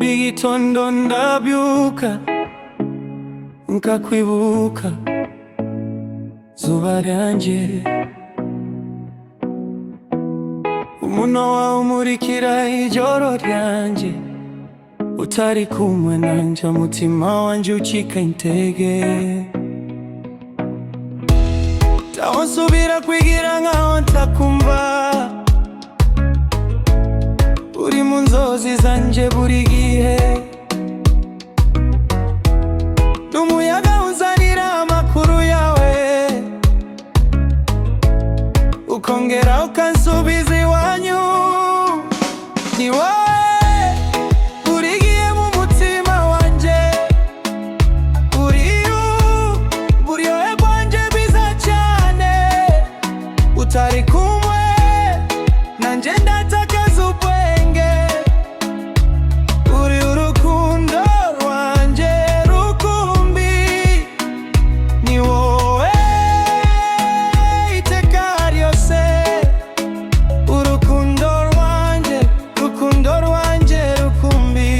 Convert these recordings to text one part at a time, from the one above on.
buri gitondo ndabyuka nkakwibuka zuba ryanjye, umuno wawe umurikira ijoro ryanjye, utari kumwe nanje umutima wanje ucika intege. Taho nsubira kwigira nkaho ntakumva, uri mu nzozi zanje buri gihe, n'umuyaga uzanira amakuru yawe, ukongera ukansubiza iwanyu. Ni wowe buri gihe mu mutima wanje, uriyo buryohe bwanje bwiza cyane, utari kumwe nanje ndatakaza ubwenge. Uri urukundo rwanje rukumbi, ni wowe iteka ryose. Urukundo rwanje, rukundo rwanje rukumbi.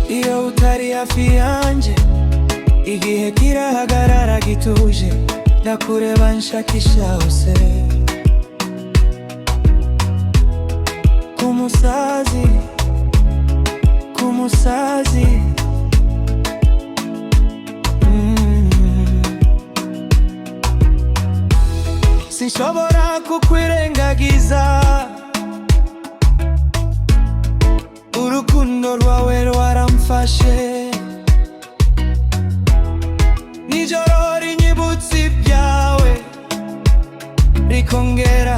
Iyo utari hafi yanje, igihe kirahagarara gituje, ndakureba nshakisha hose. Kumusazi, kumusazi, sinshobora kukwirengagiza. Urukundo rwawe rwaramfashe, nijoro rinyibutsa ibyawe, rikongera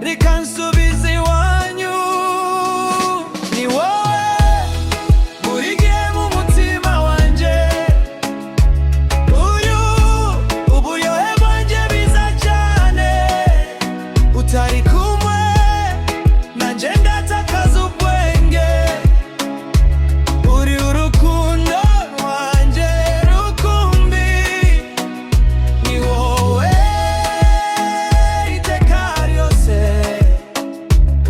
rikansubiza iwanyu. Ni wowe buri gihe mu mutima wanje, uyu uburyohe bwanje bwiza cyane, utari kumwe nanje ndatakaza ubwenge. Uri urukundo rwanje rukumbi, ni wowe iteka ryose.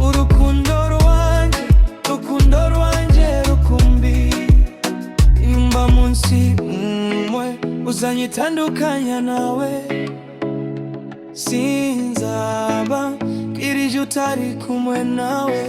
Urukundo rwanje, rukundo rwanje rukumbi. Imba munsi umwe uzanyitandukanya nawe, sinzaba kirije utari kumwe nawe.